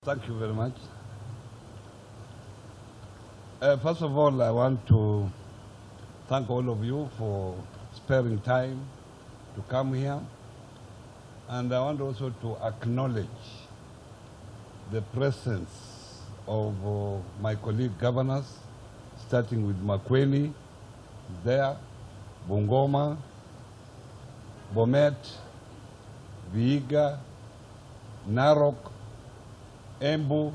Thank you very much. First of all, I want to thank all of you for sparing time to come here. And I want also to acknowledge the presence of my colleague governors, starting with Makueni, there, Bungoma, Bomet, Vihiga, Narok, Embu,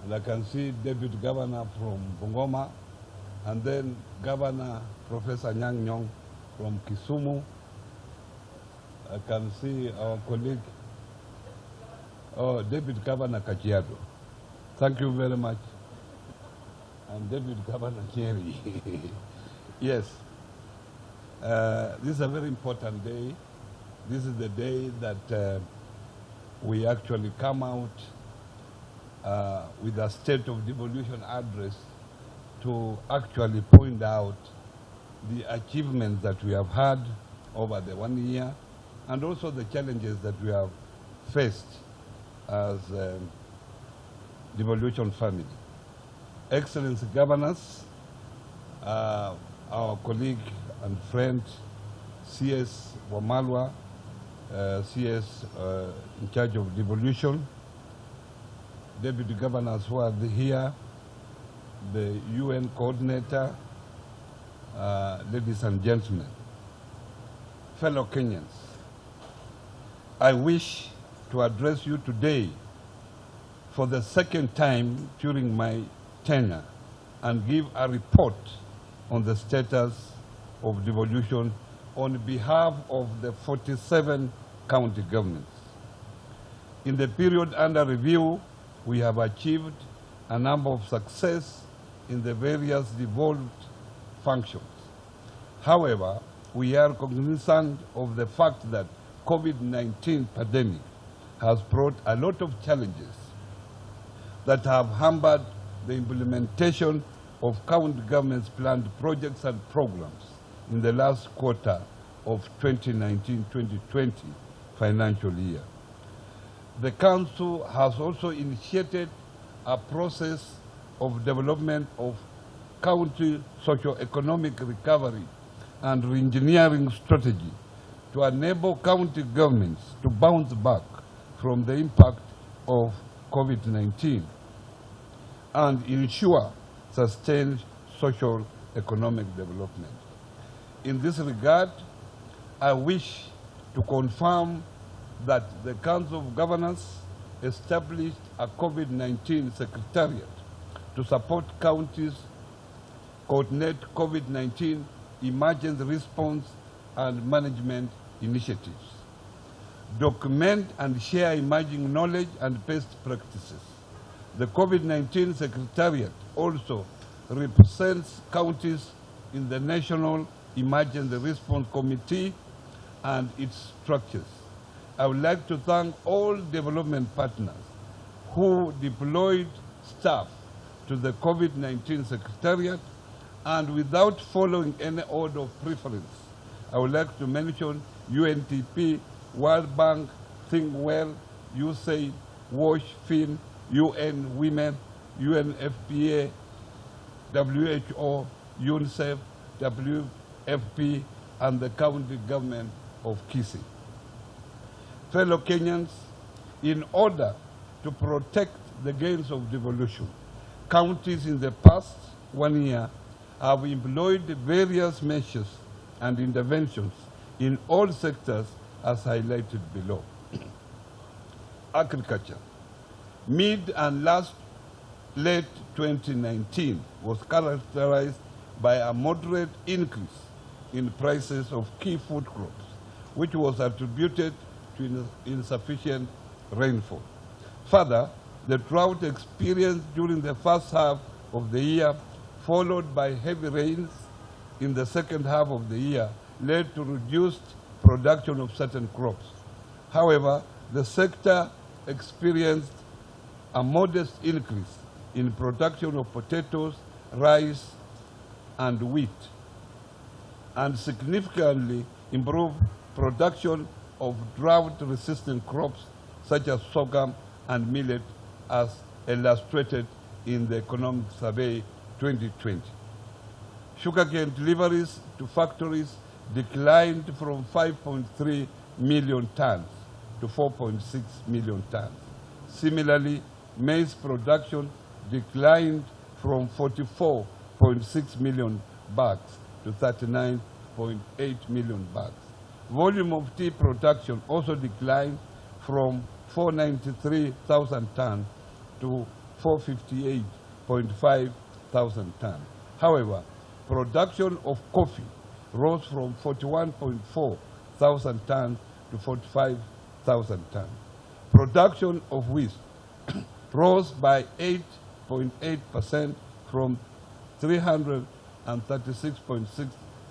and I can see Deputy Governor from Bungoma, and then Governor Professor Nyang' Nyong from Kisumu. I can see our colleague, Deputy Governor Kajiado. Thank you very much. And Deputy Governor Nyeri. Yes. This is a very important day. This is the day that we actually come out with a State of Devolution address to actually point out the achievements that we have had over the 1 year and also the challenges that we have faced as devolution family. Excellency governors, our colleague and friend CS Wamalwa, CS in charge of devolution, deputy governors who are here, the UN coordinator, ladies and gentlemen, fellow Kenyans, I wish to address you today for the second time during my tenure and give a report on the status of devolution on behalf of the 47 county governments. In the period under review, we have achieved a number of success in the various devolved functions. However, we are cognizant of the fact that COVID-19 pandemic has brought a lot of challenges that have hampered the implementation of county governments' planned projects and programs in the last quarter of 2019-2020 financial year. The Council has also initiated a process of development of county socio-economic recovery and re-engineering strategy to enable county governments to bounce back from the impact of COVID-19 and ensure sustained social economic development. In this regard, I wish to confirm that the Council of Governors established a COVID-19 secretariat to support counties, coordinate COVID-19 emergency response and management initiatives, document and share emerging knowledge and best practices. The COVID-19 Secretariat also represents counties in the National Emergency Response Committee and its structures. I would like to thank all development partners who deployed staff to the COVID-19 Secretariat, and without following any order of preference, I would like to mention UNDP, World Bank, Think Well, USAID, WASH, FIN, UN Women, UNFPA, WHO, UNICEF, WFP, and the county government of Kisii. Fellow Kenyans, in order to protect the gains of devolution, counties in the past 1 year have employed various measures and interventions in all sectors as highlighted below. Agriculture. Mid and late 2019 was characterized by a moderate increase in prices of key food crops, which was attributed to insufficient rainfall. Further, the drought experienced during the first half of the year, followed by heavy rains in the second half of the year, led to reduced production of certain crops. However, the sector experienced a modest increase in production of potatoes, rice, and wheat, and significantly improved production of drought-resistant crops such as sorghum and millet as illustrated in the Economic Survey 2020. Sugarcane deliveries to factories declined from 5.3 million tons to 4.6 million tons. Similarly, maize production declined from 44.6 million bags to 39.8 million bags. Volume of tea production also declined from 493,000 tons to 458.5 thousand tons. However, production of coffee rose from 41.4 thousand tons to 45,000 tons. Production of wheat rose by 8.8% from 336.6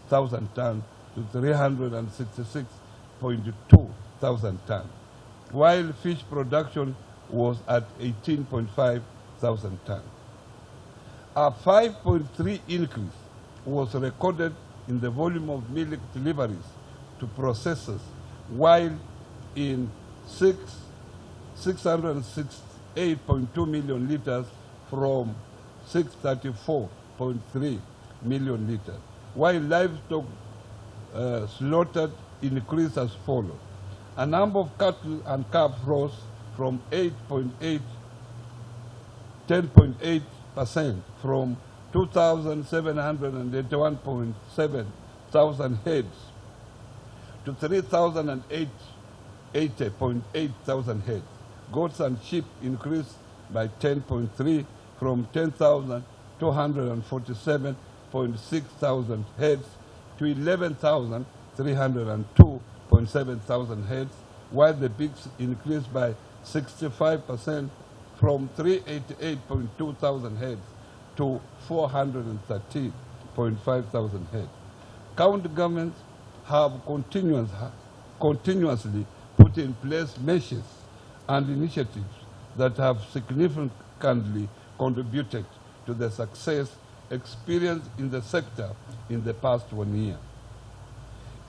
thousand tons to 366.2 thousand tons, while fish production was at 18.5 thousand tons. A 5.3 increase was recorded in the volume of milk deliveries to processors, while in 668.2 million liters from 634.3 million liters, while livestock slaughtered increased as follows. A number of cattle and calves rose from 10.8% from 2,781.7 thousand heads to 3,080.8 thousand heads. Goats and sheep increased by 10.3 from 10,247.6 thousand heads to 11,302.7 thousand heads, while the pigs increased by 65% from 388.2 thousand heads to 413.5 thousand heads. County governments have continuously put in place measures and initiatives that have significantly contributed to the success experienced in the sector in the past 1 year.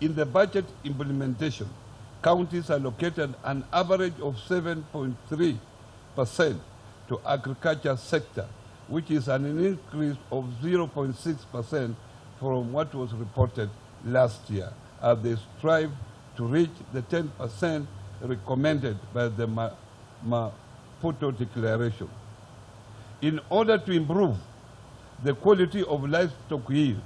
In the budget implementation, counties allocated an average of 7.3% to agriculture sector, which is an increase of 0.6% from what was reported last year, as they strive to reach the 10% recommended by the Maputo Declaration. In order to improve the quality of livestock yield,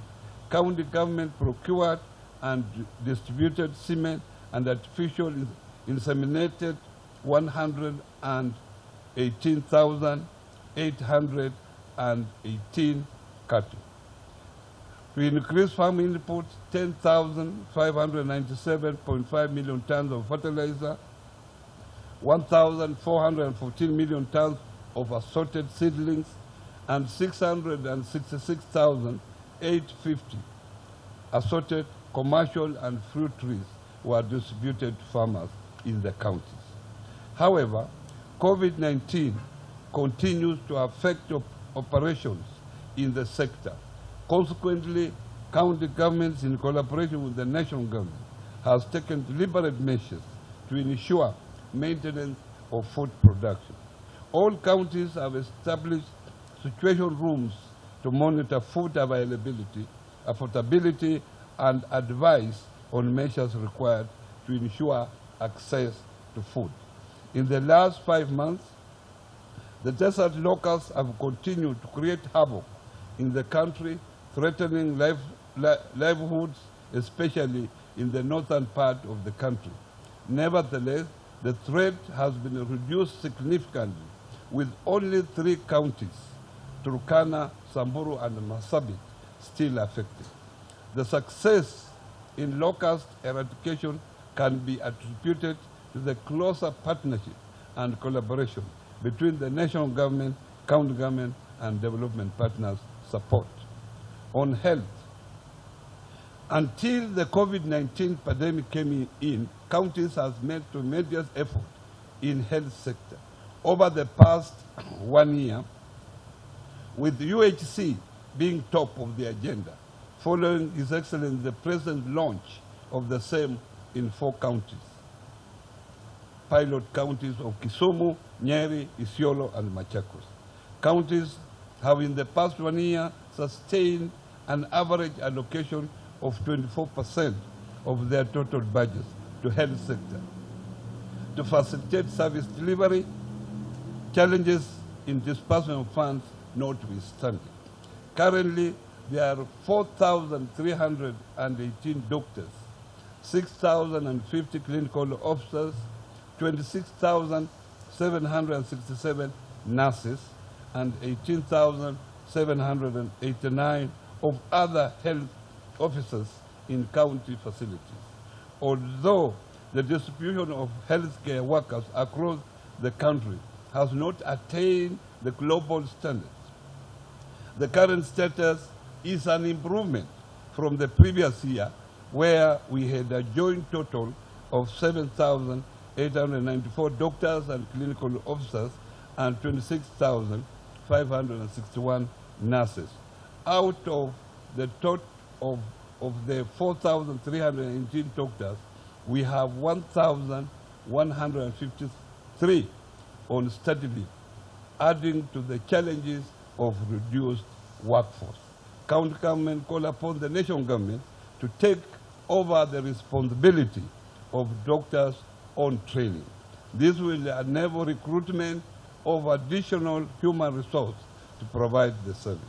county government procured and distributed semen and artificial inseminated 118,818 cattle. To increase farm inputs, 10,597.5 million tons of fertilizer, 1,414 million tons of assorted seedlings, and 666,850 assorted commercial and fruit trees were distributed to farmers in the counties. However, COVID-19 continues to affect operations in the sector. Consequently, county governments, in collaboration with the national government, has taken deliberate measures to ensure maintenance of food production. All counties have established situation rooms to monitor food availability, affordability, and advise on measures required to ensure access to food. In the last 5 months, the desert locusts have continued to create havoc in the country, threatening livelihoods, especially in the northern part of the country. Nevertheless, the threat has been reduced significantly, with only 3 counties, Turkana, Samburu, and Marsabit, still affected. The success in locust eradication can be attributed to the closer partnership and collaboration between the national government, county government, and development partners' support. On health, until the COVID-19 pandemic came in, counties have made tremendous effort in health sector. Over the past 1 year, with UHC being top of the agenda, following His Excellency the President's launch of the same in 4 counties. pilot counties of Kisumu, Nyeri, Isiolo, and Machakos. Counties have in the past 1 year sustained an average allocation of 24% of their total budgets to health sector. To facilitate service delivery, challenges in disbursement of funds notwithstanding. Currently, there are 4,318 doctors, 6,050 clinical officers, 26,767 nurses, and 18,789 of other health officers in county facilities. Although the distribution of healthcare workers across the country has not attained the global standards, the current status is an improvement from the previous year, where we had a joint total of 7,894 doctors and clinical officers and 26,561 nurses. Out of the total of the 4,318 doctors, we have 1,153 on study leave, adding to the challenges of reduced workforce. County government call upon the national government to take over the responsibility of doctors on training. This will enable recruitment of additional human resource to provide the service.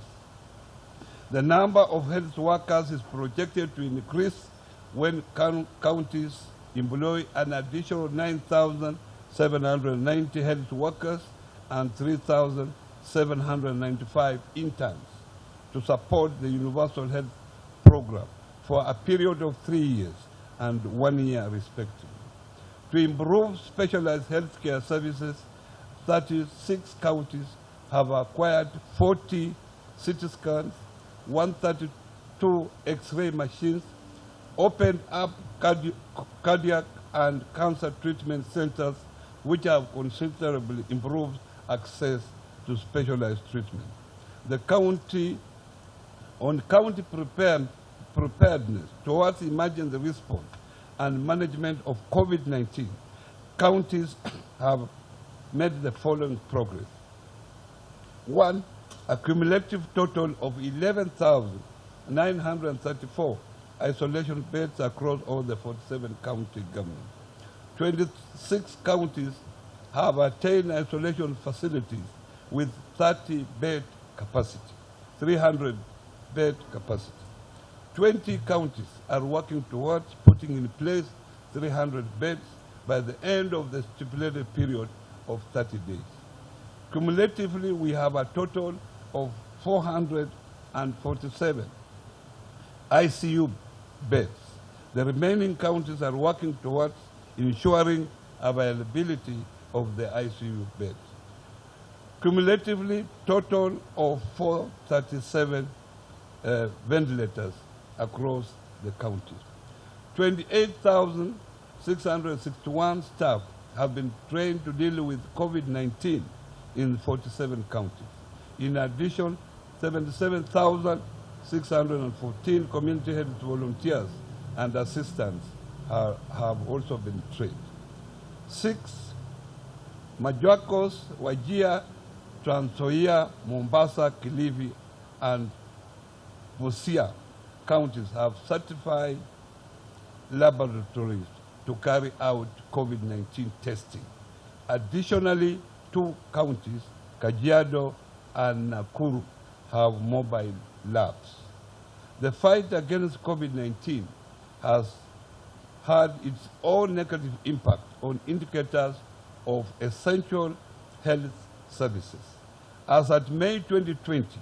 The number of health workers is projected to increase when counties employ an additional 9,790 health workers and 3,795 interns to support the Universal Health Program for a period of 3 years and 1 year respectively. To improve specialized healthcare services, 36 counties have acquired 40 CT scans, 132 X-ray machines, opened up cardiac and cancer treatment centers, which have considerably improved access to specialized treatment. The county preparedness towards emergency response and management of COVID-19, counties have made the following progress. 1, a cumulative total of 11,934 isolation beds across all the 47 county governments. 26 counties have attained isolation facilities with 30-bed capacity, 300-bed capacity. 20 counties are working towards putting in place 300 beds by the end of the stipulated period of 30 days. Cumulatively, we have a total of 447 ICU beds. The remaining counties are working towards ensuring availability of the ICU beds. Cumulatively, total of 437 ventilators across the counties. 28,661 staff have been trained to deal with COVID-19 in 47 counties. In addition, 77,614 community health volunteers and assistants have also been trained. 6, Machakos, Wajir, Trans Nzoia, Mombasa, Kilifi, and Busia counties have certified laboratories to carry out COVID-19 testing. Additionally, 2 counties, Kajiado and Nakuru, have mobile labs. The fight against COVID-19 has had its own negative impact on indicators of essential health services. As at May 2020,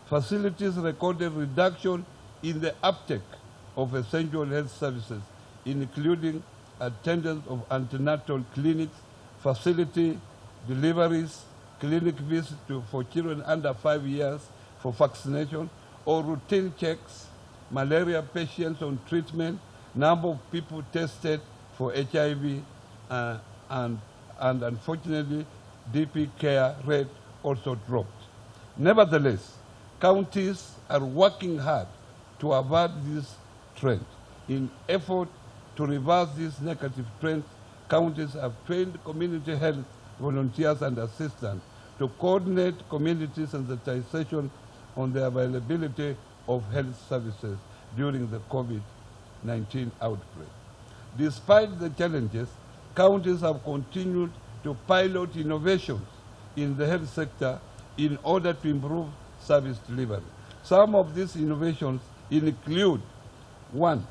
facilities recorded reduction in the uptake of essential health services, including attendance of antenatal clinics, facility deliveries, clinic visits for children under 5 years for vaccination, or routine checks, malaria patients on treatment, number of people tested for HIV, and unfortunately, DP care rate also dropped. Nevertheless, counties are working hard to avert this trend. In effort to reverse this negative trend, counties have trained community health volunteers and assistants to coordinate community sensitization on the availability of health services during the COVID-19 outbreak. Despite the challenges, counties have continued to pilot innovations in the health sector in order to improve service delivery. Some of these innovations include: 1,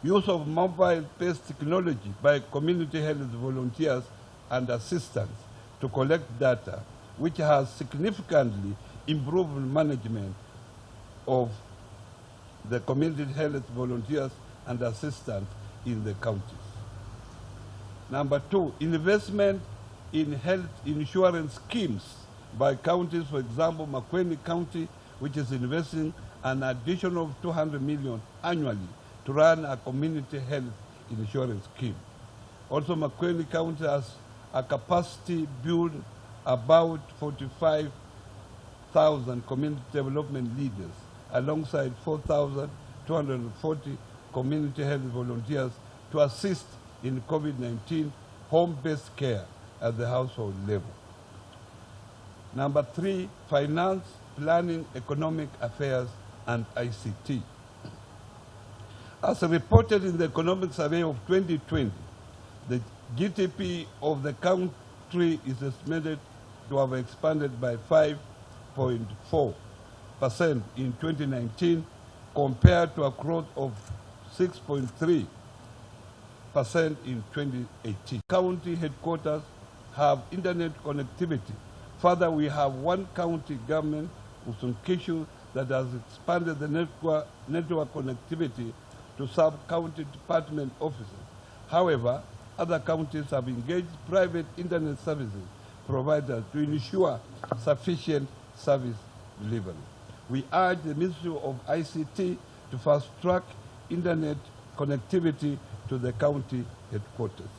use of mobile-based technology by community health volunteers and assistants to collect data, which has significantly improved management of the community health volunteers and assistants in the counties. Number 2, investment in health insurance schemes by counties. For example, Makueni County, which is investing an additional $200 million annually to run a community health insurance scheme. Also, Makueni County has a capacity build about 45,000 community development leaders alongside 4,240 community health volunteers to assist in COVID-19 home-based care at the household level. Number 3, finance, planning, economic affairs, and ICT. As reported in the Economic Survey of 2020, the GDP of the country is estimated to have expanded by 5.4% in 2019 compared to a growth of 6.3% in 2018. County headquarters have internet connectivity. Further, we have one county government, Usunkishu, that has expanded the network connectivity to sub-county department offices. However, other counties have engaged private internet services providers to ensure sufficient service delivery. We urge the Ministry of ICT to fast-track internet connectivity to the county headquarters.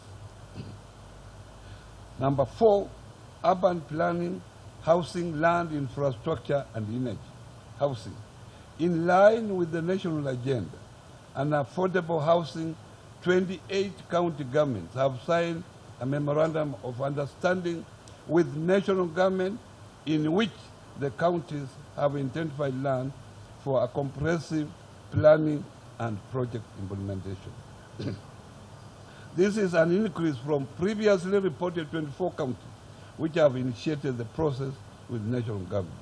Number 4, urban planning, housing, land infrastructure, and energy. Housing. In line with the national agenda and affordable housing, 28 county governments have signed a memorandum of understanding with national government in which the counties have identified land for a comprehensive planning and project implementation. This is an increase from previously reported 24 counties, which have initiated the process with national government.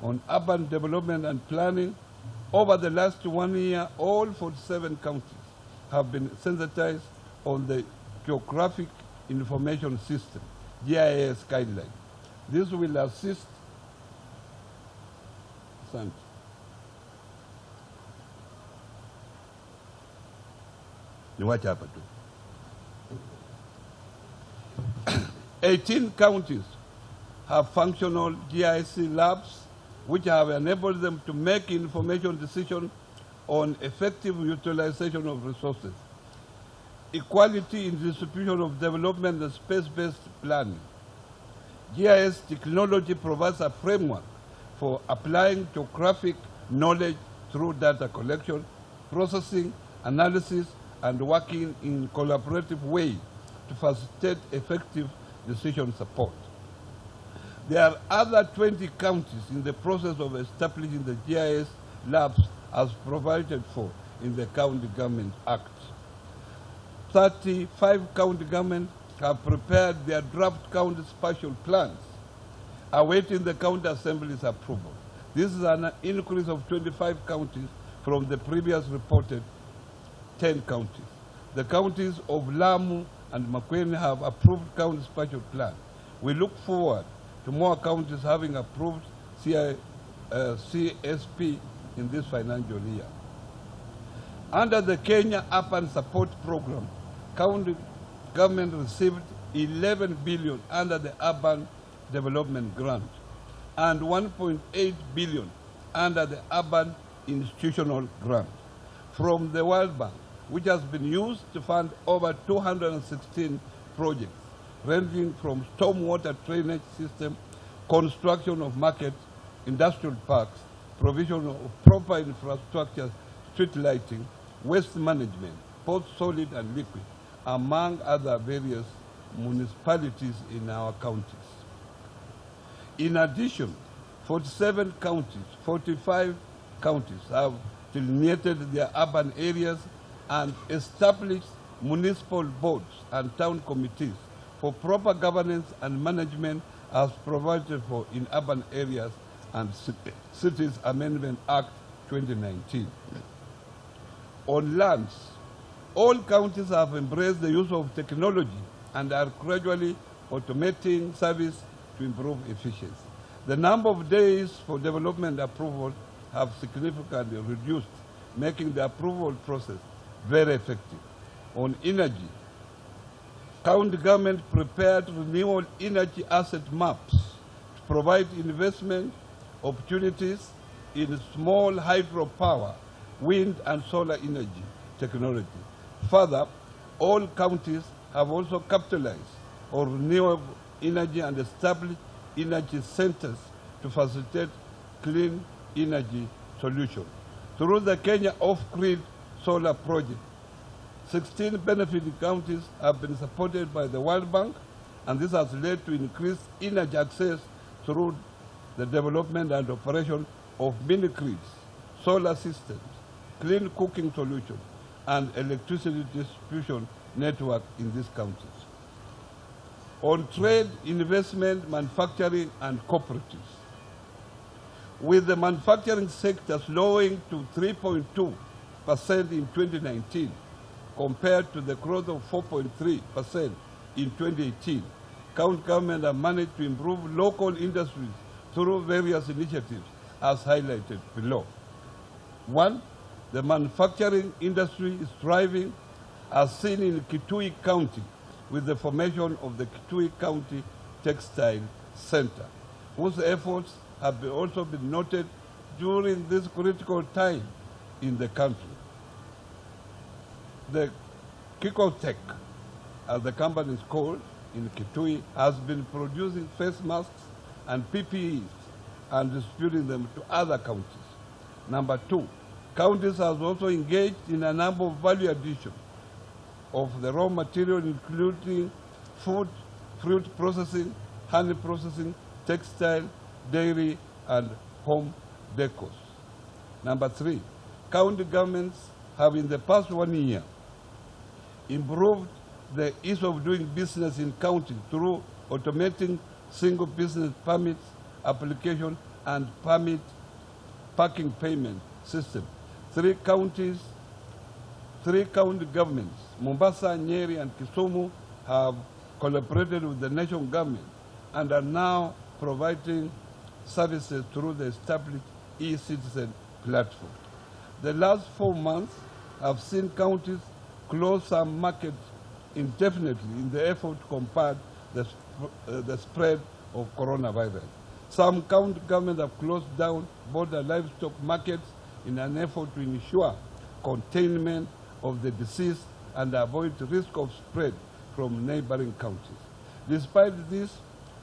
On urban development and planning, over the last 1 year, all 47 counties have been sensitized on the Geographic Information System, GIS guideline. This will assist Watch hapa tu. 18 counties have functional GIS labs which have enabled them to make information decisions on effective utilization of resources, equality in distribution of development and space-based planning. GIS technology provides a framework for applying geographic knowledge through data collection, processing, analysis, and working in collaborative way to facilitate effective decision support. There are other 20 counties in the process of establishing the GIS labs as provided for in the County Government Act. 35 county governments have prepared their draft county spatial plans, awaiting the county assembly's approval. This is an increase of 25 counties from the previous reported 10 counties. The counties of Lamu and Makueni have approved county spatial plans. We look forward to more counties having approved CSP in this financial year. Under the Kenya Urban Support Program, county government received 11 billion under the Urban Development Grant and 1.8 billion under the Urban Institutional Grant from the World Bank, which has been used to fund over 216 projects, ranging from stormwater drainage system, construction of markets, industrial parks, provision of proper infrastructure, street lighting, waste management, both solid and liquid, among other various municipalities in our counties. In addition, 45 counties have delineated their urban areas and established municipal boards and town committees for proper governance and management as provided for in Urban Areas and Cities Amendment Act 2019. On lands, all counties have embraced the use of technology and are gradually automating service to improve efficiency. The number of days for development approval have significantly reduced, making the approval process very effective. On energy, county government prepared renewable energy asset maps to provide investment opportunities in small hydropower, wind and solar energy technology. Further, all counties have also capitalized on renewable energy and established energy centers to facilitate clean energy solutions. Through the Kenya Off-Grid Solar Project, 16 benefited counties have been supported by the World Bank, and this has led to increased energy access through the development and operation of mini-grids, solar systems, clean cooking solutions, and electricity distribution network in these counties. On trade, investment, manufacturing, and cooperatives, with the manufacturing sector slowing to 3.2% in 2019, compared to the growth of 4.3% in 2018, county government have managed to improve local industries through various initiatives as highlighted below. One, the manufacturing industry is thriving as seen in Kitui County with the formation of the Kitui County Textile Center, whose efforts have also been noted during this critical time in the country. The Kikotech, as the company is called in Kitui, has been producing face masks and PPEs and distributing them to other counties. Number two, counties have also engaged in a number of value addition of the raw material, including food, fruit processing, honey processing, textile, dairy, and home decors. Number three, county governments have in the past 1 year improved the ease of doing business in county through automating single business permits, application, and permit parking payment system. Three county governments, Mombasa, Nyeri, and Kisumu, have collaborated with the national government and are now providing services through the established e-citizen platform. The last 4 months have seen counties close some markets indefinitely in the effort to combat the spread of coronavirus. Some county governments have closed down border livestock markets in an effort to ensure containment of the disease and avoid the risk of spread from neighboring counties. Despite this,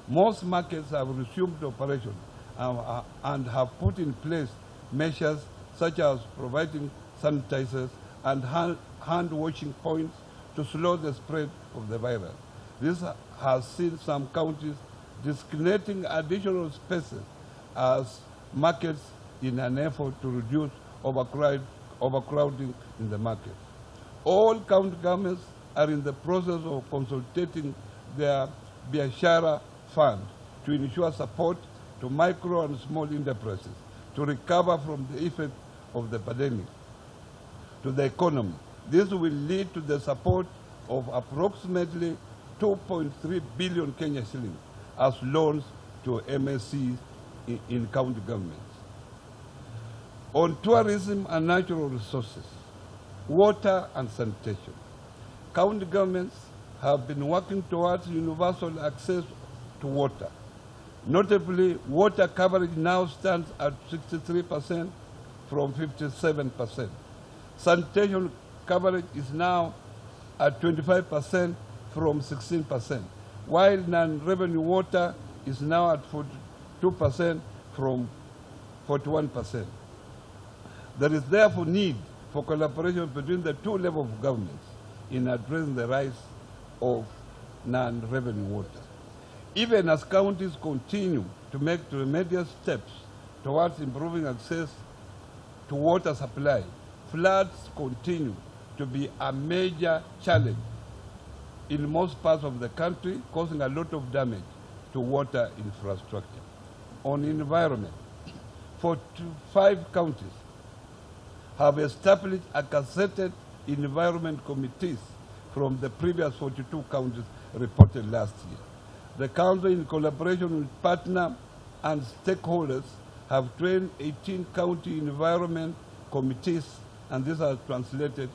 most markets have resumed operation and have put in place measures such as providing sanitizers and hand washing points to slow the spread of the virus. This has seen some counties designating additional spaces as markets in an effort to reduce overcrowding in the market. All county governments are in the process of consolidating their Biashara fund to ensure support to micro and small enterprises to recover from the effect of the pandemic to the economy. This will lead to the support of approximately 2.3 billion Kenya shillings as loans to MSCs in county governments. On tourism and natural resources, water and sanitation, county governments have been working towards universal access to water. Notably, water coverage now stands at 63% from 57%. Sanitation coverage is now at 25% from 16%, while non-revenue water is now at 42% from 41%. There is therefore need for collaboration between the two levels of governments in addressing the rise of non-revenue water. Even as counties continue to make remedial steps towards improving access to water supply, floods continue to be a major challenge in most parts of the country, causing a lot of damage to water infrastructure. On environment, 45 counties have established a gazetted environment committees from the previous 42 counties reported last year. The council, in collaboration with partners and stakeholders, have trained 18 county environment committees, and this has translated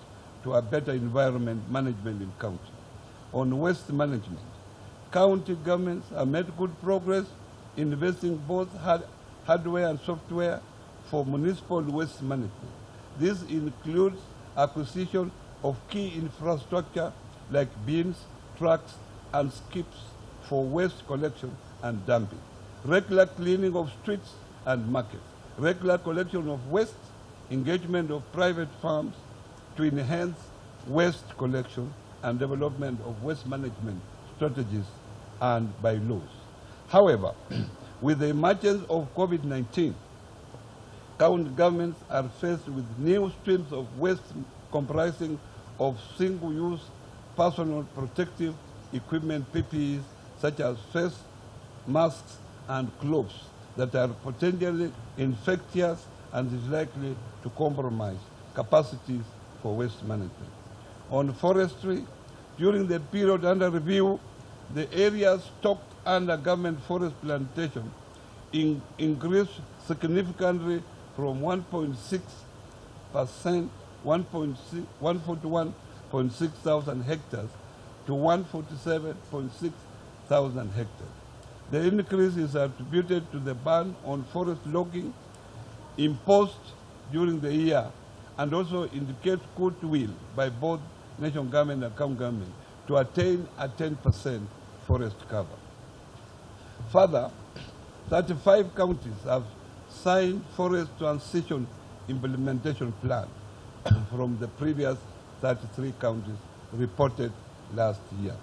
to a better environment management in county. On waste management, county governments have made good progress in investing both hardware and software for municipal waste management. This includes acquisition of key infrastructure like bins, trucks, and skips for waste collection and dumping, regular cleaning of streets and markets, regular collection of waste, engagement of private firms to enhance waste collection and development of waste management strategies and bylaws. However, with the emergence of COVID-19, county governments are faced with new streams of waste comprising of single-use personal protective equipment, PPEs, such as face masks and gloves that are potentially infectious and is likely to compromise capacities for waste management. On forestry, during the period under review, the areas stocked under government forest plantation increased significantly from 1.6%, 141.6 thousand hectares to 147.6 thousand hectares. The increase is attributed to the ban on forest logging imposed during the year and also indicates goodwill by both national government and county government to attain a 10% forest cover. Further, 35 counties have signed forest transition implementation plan from the previous 33 counties reported last year.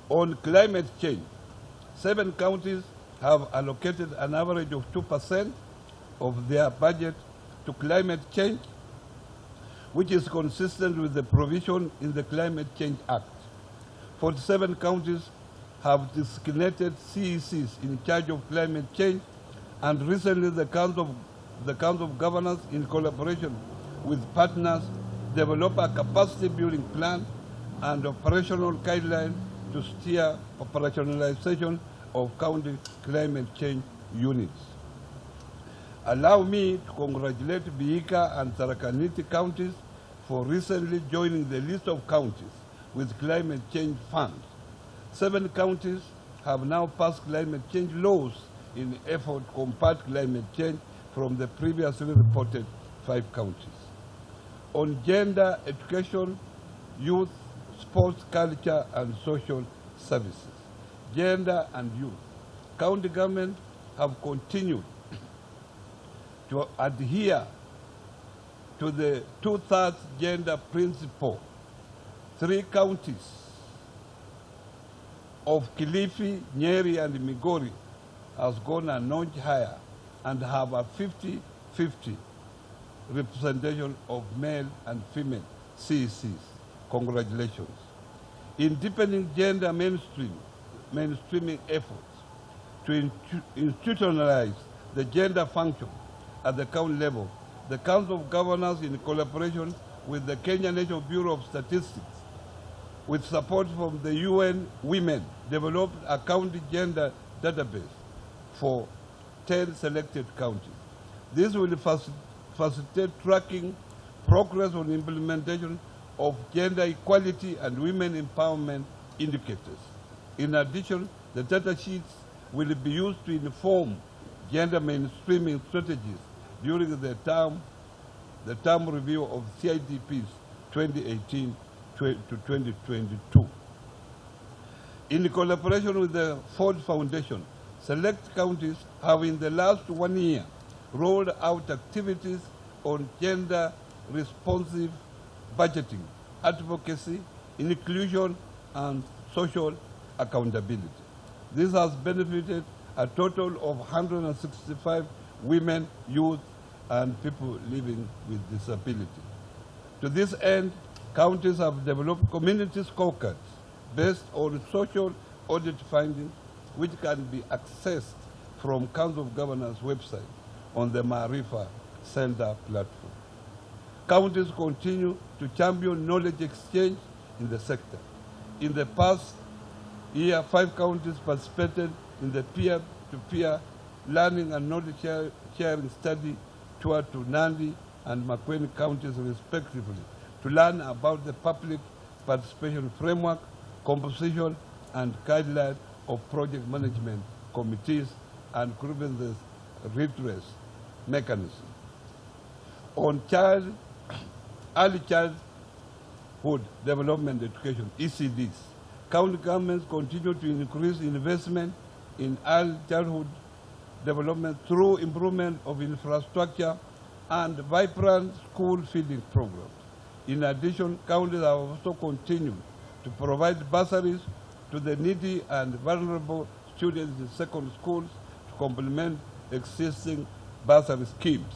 On climate change, 7 counties have allocated an average of 2% of their budget to climate change, which is consistent with the provision in the Climate Change Act. 47 counties have designated CECs in charge of climate change, and recently the Council of Governors, in collaboration with partners, developed a capacity building plan and operational guidelines to steer operationalization of county climate change units. Allow me to congratulate Vihiga and Tharaka Nithi counties for recently joining the list of counties with climate change funds. 7 counties have now passed climate change laws in effort to combat climate change from the previously reported 5 counties. On gender, education, youth, sports, culture, and social services, gender and youth, county government have continued to adhere to the 2/3 gender principle. 3 counties of Kilifi, Nyeri, and Migori has gone a notch higher and have a 50-50 representation of male and female CECs. Congratulations. In deepening gender mainstreaming efforts to institutionalize the gender function at the county level, the Council of Governors, in collaboration with the Kenya National Bureau of Statistics, with support from the UN Women, developed a county gender database for 10 selected counties. This will facilitate tracking progress on implementation of gender equality and women empowerment indicators. In addition, the data sheets will be used to inform gender mainstreaming strategies during the term review of CIDPs 2018 to 2022. In collaboration with the Ford Foundation, select counties have in the last 1 year rolled out activities on gender-responsive budgeting, advocacy, inclusion, and social accountability. This has benefited a total of 165 women, youth, and people living with disability. To this end, counties have developed community scorecards based on social audit findings, which can be accessed from Council of Governors website on the Maarifa Center platform. Counties continue to champion knowledge exchange in the sector. In the past year, 5 counties participated in the peer-to-peer learning and knowledge sharing study tour to Nandi and Makueni counties respectively to learn about the public participation framework, composition, and guidelines of project management committees and grievances redress mechanism. On early childhood development education, ECDs, county governments continue to increase investment in early childhood development through improvement of infrastructure and vibrant school feeding programs. In addition, counties have also continued to provide bursaries to the needy and vulnerable students in secondary schools to complement existing bursary schemes.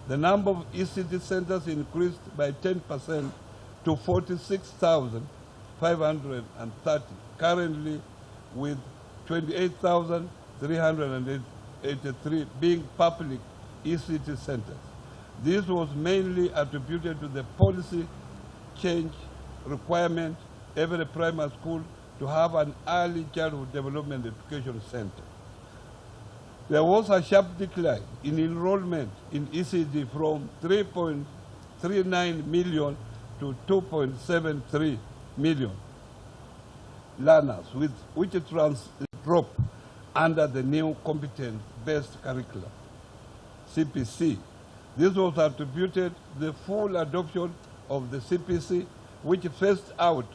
The number of ECD centers increased by 10% to 46,530, currently with 28,383 being public ECD centers. This was mainly attributed to the policy change requirement every primary school to have an early childhood development education center. There was a sharp decline in enrollment in ECD from 3.39 million to 2.73 million learners, which dropped under the new competence-based curriculum, CPC. This was attributed to the full adoption of the CPC, which phased out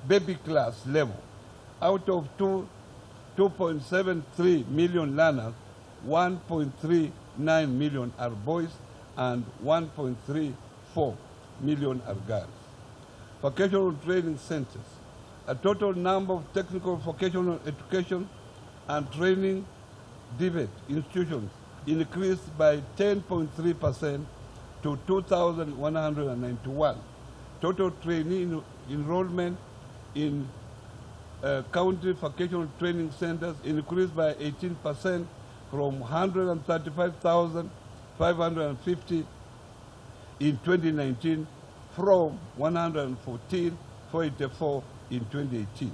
baby class level. Out of 2.73 million learners, 1.39 million are boys and 1.34 million are girls. Vocational training centers. A total number of technical vocational education and training DVET institutions increased by 10.3% to 2,191. Total trainee enrollment in county vocational training centers increased by 18% from 135,550 in 2019 from 114,484 in 2018.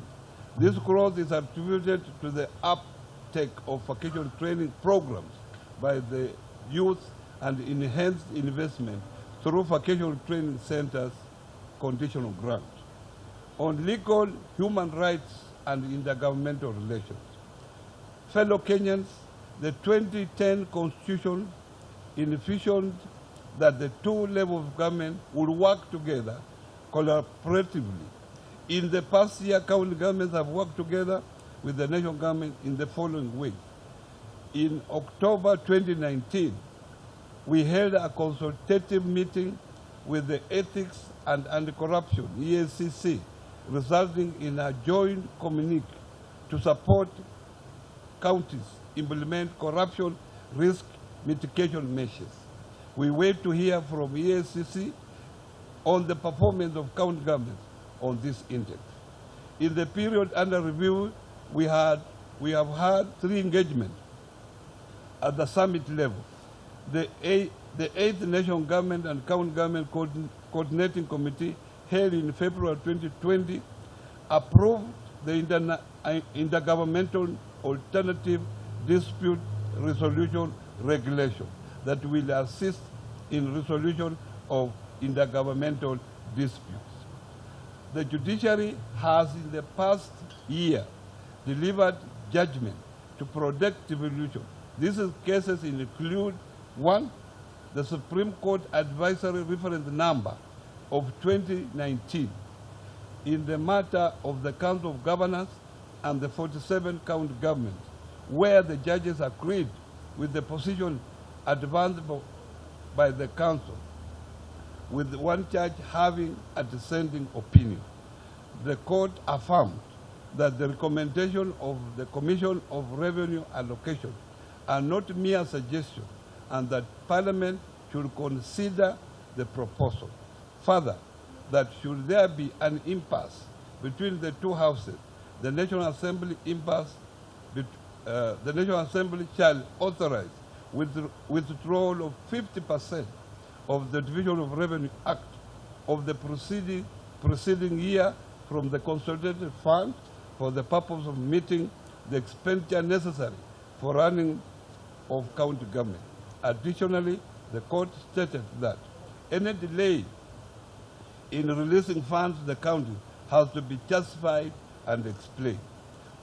This growth is attributed to the uptake of vocational training programs by the youth and enhanced investment through vocational training centers conditional grant. On legal, human rights, and intergovernmental relations. Fellow Kenyans, the 2010 Constitution envisioned that the two levels of government would work together collaboratively. In the past year, county governments have worked together with the national government in the following way. In October 2019, we held a consultative meeting with the Ethics and Anti-Corruption, EACC, resulting in a joint communique to support counties implement corruption risk mitigation measures. We wait to hear from EACC on the performance of county governments on this index. In the period under review, we have had 3 engagements at the summit level. The 8th National Government and County Government Coordinating Committee held in February 2020 approved the Intergovernmental Alternative Dispute Resolution Regulation that will assist in resolution of intergovernmental disputes. The judiciary has in the past year delivered judgment to protect devolution. These cases include 1, the Supreme Court Advisory Reference Number of 2019 in the matter of the Council of Governors and the 47 county governments where the judges agreed with the position advanced by the council, with one judge having a dissenting opinion. The court affirmed that the recommendation of the Commission of Revenue Allocation are not mere suggestions, and that Parliament should consider the proposal. Further, that should there be an impasse between the two houses, the National Assembly shall authorize withdrawal of 50% of the Division of Revenue Act of the preceding year from the consolidated fund for the purpose of meeting the expenditure necessary for running of county government. Additionally, the court stated that any delay in releasing funds to the county has to be justified and explained.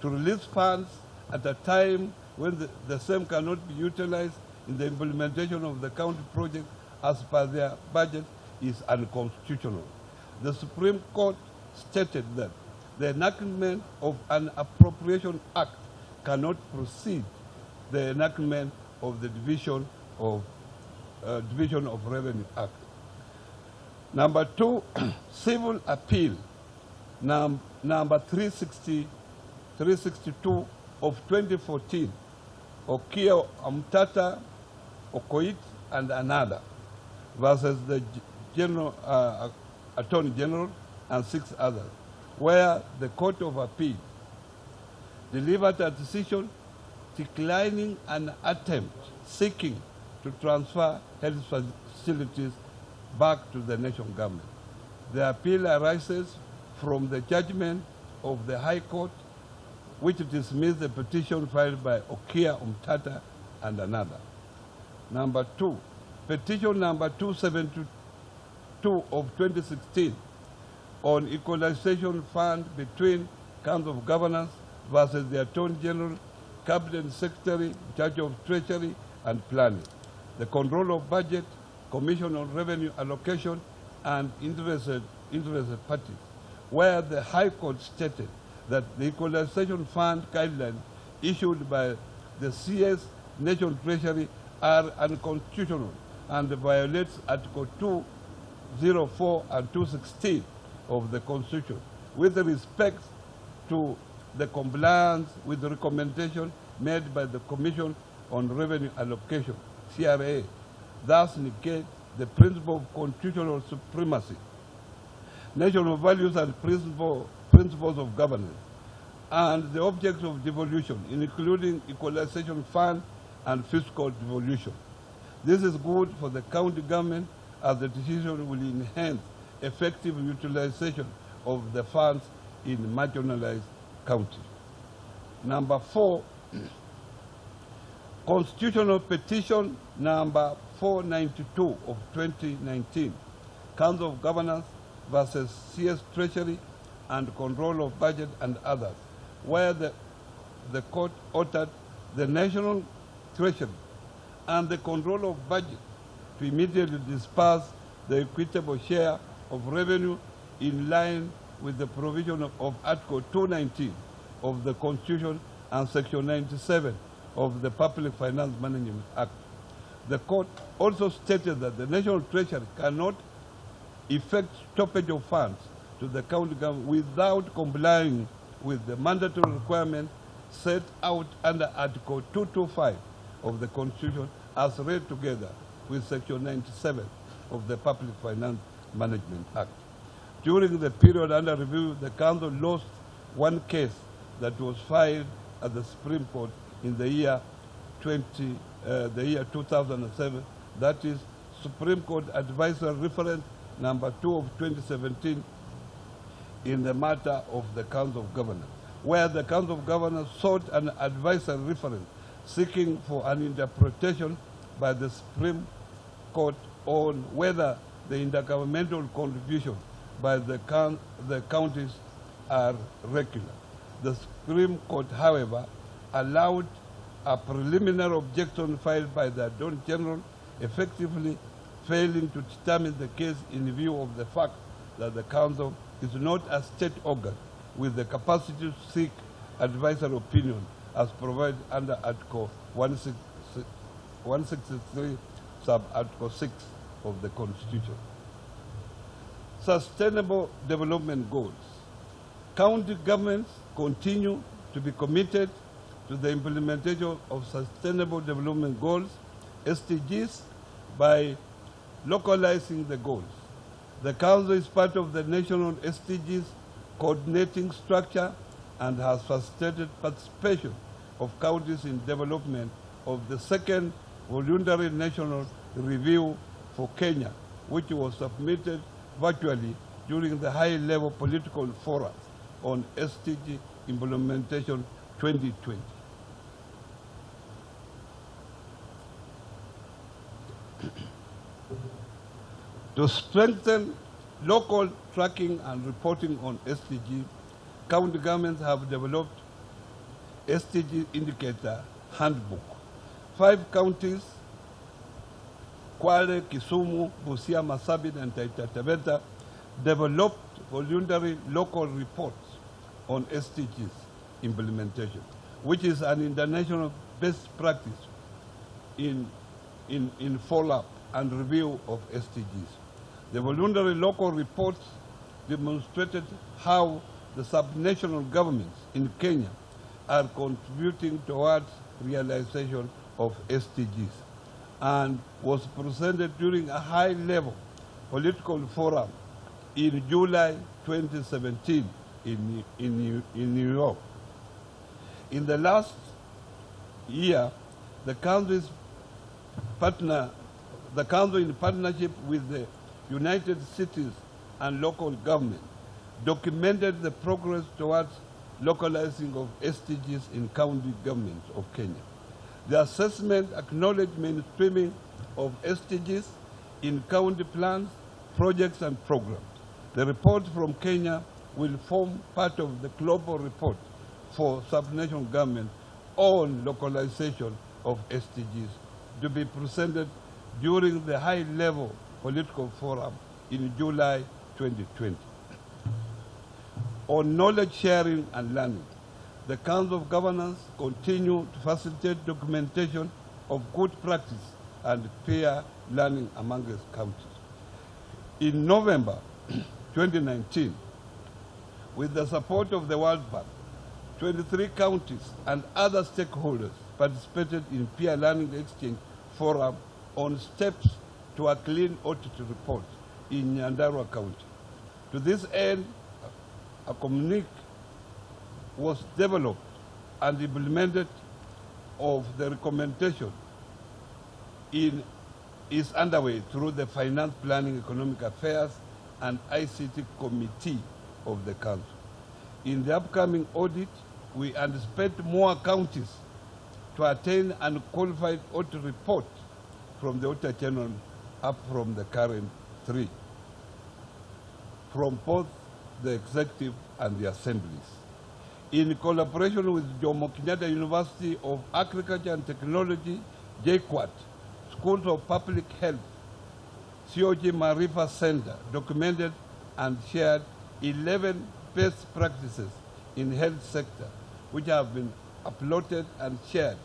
To release funds at a time when the same cannot be utilized in the implementation of the county project as per their budget is unconstitutional. The Supreme Court stated that the enactment of an appropriation act cannot precede the enactment of the Division of Revenue Act. Number 2, civil appeal number 362 of 2014, Okia Amtata, Okoit, and another, versus the Attorney General and 6 others, where the Court of Appeal delivered a decision declining an attempt seeking to transfer health facilities back to the national government. The appeal arises from the judgment of the High Court, which dismissed the petition filed by Okia Umtata and another. Number 2, petition number 272 of 2016 on equalization fund between Council of Governors versus the Attorney General, Cabinet Secretary, Judge of Treasury, and Planning, the Control of Budget, Commission on Revenue Allocation, and interested parties, where the High Court stated that the equalization fund guidelines issued by the CS National Treasury are unconstitutional and violates Article 204 and 216 of the Constitution with respect to the compliance with the recommendation made by the Commission on Revenue Allocation, CRA, thus negate the principle of constitutional supremacy, national values and principles of governance, and the objects of devolution, including equalization fund and fiscal devolution. This is good for the county government, as the decision will enhance effective utilization of the funds in marginalized counties. Number 4, constitutional petition number 492 of 2019, Council of Governors versus CS Treasury and Control of Budget and others, where the court ordered the National Treasury and the Control of Budget to immediately disperse the equitable share of revenue in line with the provision of Article 219 of the Constitution and Section 97 of the Public Finance Management Act. The court also stated that the National Treasury cannot effect stoppage of funds to the county government without complying with the mandatory requirements set out under Article 225 of the Constitution as read together with Section 97 of the Public Finance Management Act. During the period under review, the Council lost one case that was filed at the Supreme Court in the year 2007, that is Supreme Court Advisory Reference number 2 of 2017 in the matter of the Council of Governors, where the Council of Governors sought an advisory reference seeking for an interpretation by the Supreme Court on whether the intergovernmental contribution by the counties are regular. The Supreme Court, however, allowed a preliminary objection filed by the Attorney General, effectively failing to determine the case in view of the fact that the Council is not a state organ with the capacity to seek advisory opinion as provided under Article 163, Sub-Article 6 of the Constitution. Sustainable Development Goals. County governments continue to be committed to the implementation of Sustainable Development Goals, SDGs, by localizing the goals. The Council is part of the National SDGs coordinating structure and has facilitated participation of counties in development of the second voluntary national review for Kenya, which was submitted virtually during the high-level political forum on SDG implementation 2020. To strengthen local tracking and reporting on SDG, county governments have developed SDG indicator handbook. 5 counties, Kwale, Kisumu, Busia, Marsabit, and Taita Taveta, developed voluntary local reports on SDGs implementation, which is an international best practice in follow-up and review of SDGs. The voluntary local reports demonstrated how the subnational governments in Kenya are contributing towards realization of SDGs, and was presented during a high-level political forum in July 2017 in New York. In the last year, the Council in partnership with the United Cities and local government documented the progress towards localizing of SDGs in county governments of Kenya. The assessment acknowledged mainstreaming of SDGs in county plans, projects, and programs. The report from Kenya will form part of the global report for subnational government on localization of SDGs to be presented during the high-level political forum in July 2020. On knowledge sharing and learning, the Council of Governors continue to facilitate documentation of good practice and peer learning among its counties. In November 2019, with the support of the World Bank, 23 counties and other stakeholders participated in peer learning exchange forum on steps to a clean audit report in Nyandarua County. To this end, a communique was developed and implemented of the recommendation is underway through the Finance Planning, Economic Affairs, and ICT Committee of the Council. In the upcoming audit, we anticipate more counties to attain an qualified audit report from the Auditor General up from the current 3, from both the executive and the assemblies. In collaboration with Jomo Kenyatta University of Agriculture and Technology, JKUAT, Schools of Public Health, COG Marifa Center documented and shared 11 best practices in health sector, which have been uploaded and shared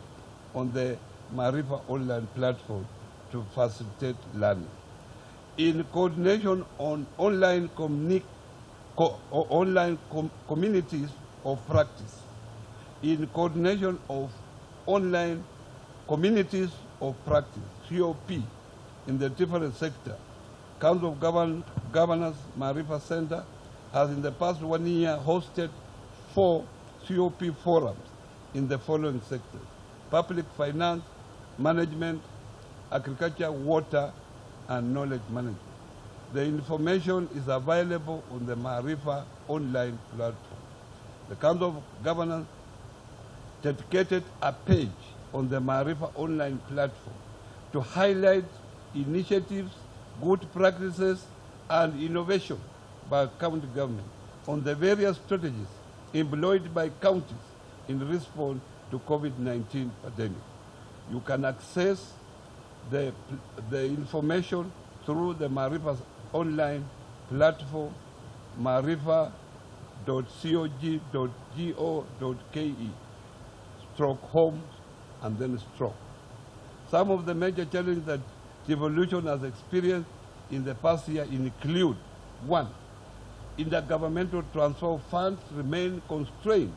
on the Marifa online platform to facilitate learning. In coordination on online communities of practice, in coordination of online communities of practice, COP, in the different sector, Council of Governors Marifa Center has in the past 1 year hosted 4 COP forums in the following sectors: public finance, management, agriculture, water, and knowledge management. The information is available on the Marifa online platform. The Council of Governors dedicated a page on the Marifa online platform to highlight initiatives, good practices, and innovation by county government on the various strategies employed by counties in response to COVID-19 pandemic. You can access the information through the Marifa's online platform, marifa.cog.go.ke. stroke homes, and then stroke. Some of the major challenges that devolution has experienced in the past year include: 1, intergovernmental transfer of funds remain constrained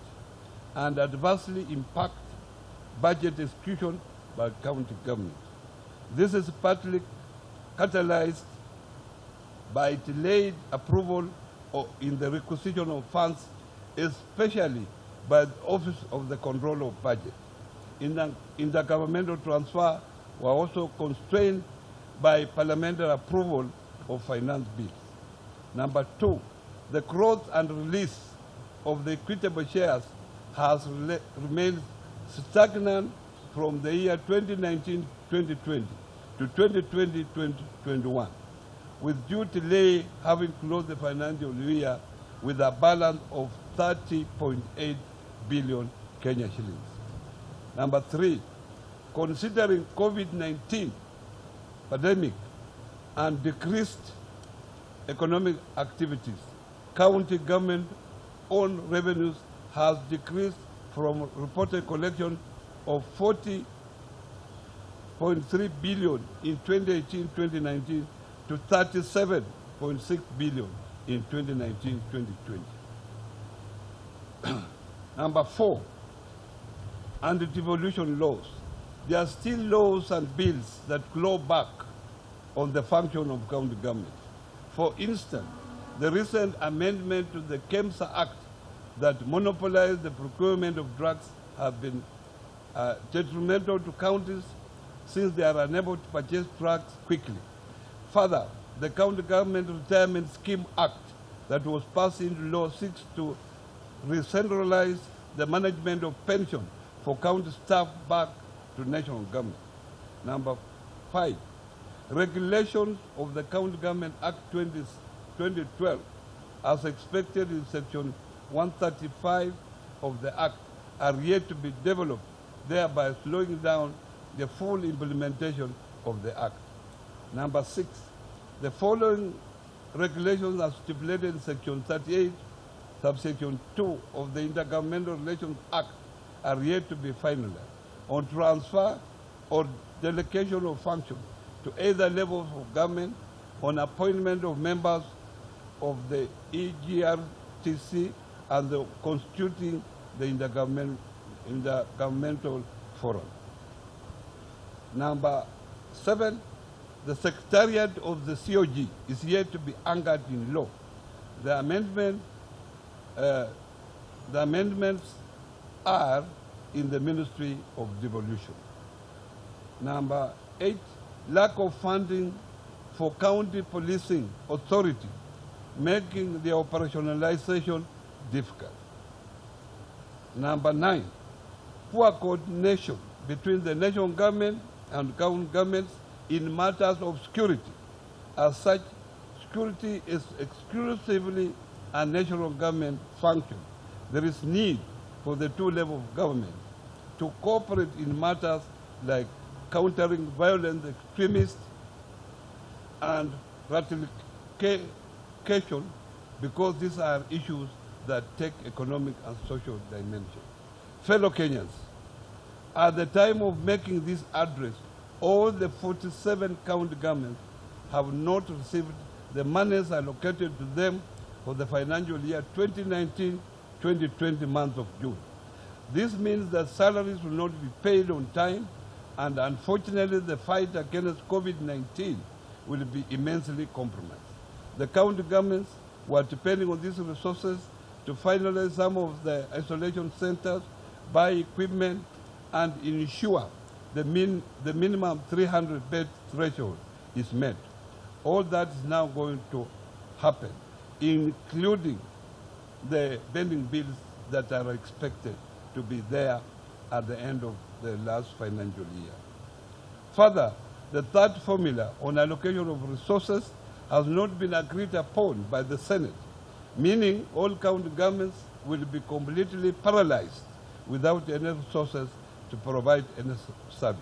and adversely impact budget execution by county government. This is partly catalyzed by delayed approval in the requisition of funds, especially by the Office of the Controller of Budget. Intergovernmental transfer were also constrained by parliamentary approval of finance bills. Number 2, the growth and release of the equitable shares has remained stagnant from the year 2019-2020 to 2020-2021, with due delay having closed the financial year with a balance of 30.8 billion Kenya shillings. Number 3, considering COVID-19 pandemic and decreased economic activities, county government-owned revenues has decreased from reported collection of 40.3 billion in 2018-2019 to 37.6 billion in 2019-2020. Number 4, under devolution laws, there are still laws and bills that claw back on the function of county government. For instance, the recent amendment to the KEMSA Act that monopolized the procurement of drugs have been detrimental to counties since they are unable to purchase drugs quickly. Further, the County Government Retirement Scheme Act that was passed into law seeks to re-centralize the management of pension for county staff back to national government. Number 5, regulations of the County Government Act 2012 as expected in Section 135 of the Act are yet to be developed, thereby slowing down the full implementation of the Act. Number 6, the following regulations are stipulated in Section 38, subsection 2 of the Intergovernmental Relations Act are yet to be finalized on transfer or delegation of functions to either levels of government, on appointment of members of the EGRTC and the constituting the intergovernmental forum. Number 7, the Secretariat of the COG is yet to be anchored in law. The amendments are in the Ministry of Devolution. Number 8, lack of funding for county policing authority, making the operationalization difficult. Number 9, poor coordination between the national government and county governments in matters of security. As such, security is exclusively a national government function. There is need for the two levels of government to cooperate in matters like countering violent extremists and ratification, because these are issues that take economic and social dimension. Fellow Kenyans, at the time of making this address, all the 47 county governments have not received the monies allocated to them for the financial year 2019-2020 month of June. This means that salaries will not be paid on time, and unfortunately the fight against COVID-19 will be immensely compromised. The county governments were depending on these resources to finalize some of the isolation centers, buy equipment, and ensure the minimum 300-bed threshold is met. All that is now going to happen, including the pending bills that are expected to be there at the end of the last financial year. Further, the third formula on allocation of resources has not been agreed upon by the Senate, meaning all county governments will be completely paralyzed without any resources to provide any service.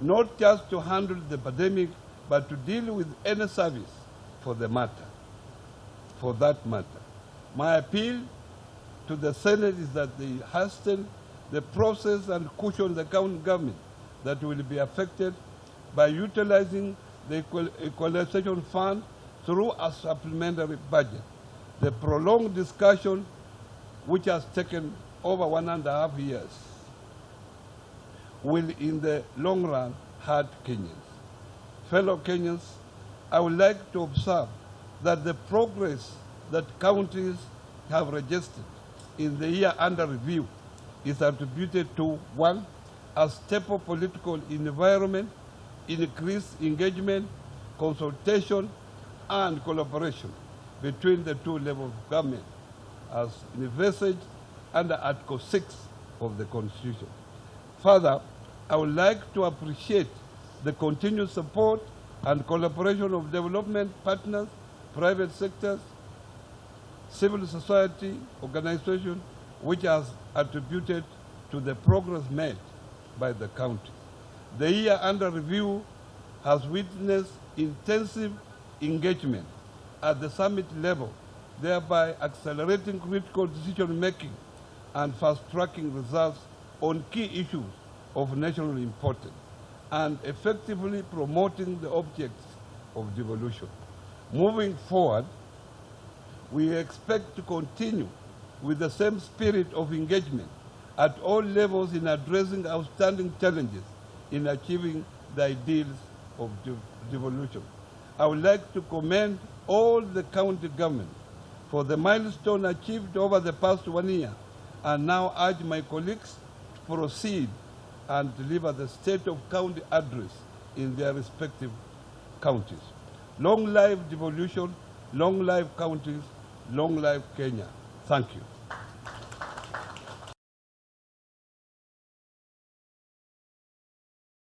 Not just to handle the pandemic, but to deal with any service for that matter. My appeal to the Senate is that they hasten the process and cushion the county government that will be affected by utilizing the equalization fund through a supplementary budget. The prolonged discussion, which has taken over 1.5 years, will in the long run hurt Kenyans. Fellow Kenyans, I would like to observe that the progress that counties have registered in the year under review is attributed to, one, a stable political environment, increased engagement, consultation, and collaboration between the two levels of government, as envisaged under Article 6 of the Constitution. Further, I would like to appreciate the continued support and collaboration of development partners, private sectors, civil society organizations, which has attributed to the progress made by the county. The year under review has witnessed intensive engagement at the summit level, thereby accelerating critical decision-making and fast-tracking results on key issues of national importance and effectively promoting the objects of devolution. Moving forward, we expect to continue with the same spirit of engagement at all levels in addressing outstanding challenges in achieving the ideals of devolution. I would like to commend all the county government for the milestone achieved over the past 1 year, and now urge my colleagues to proceed and deliver the State of County address in their respective counties. Long live devolution, long live counties, long live Kenya. Thank you.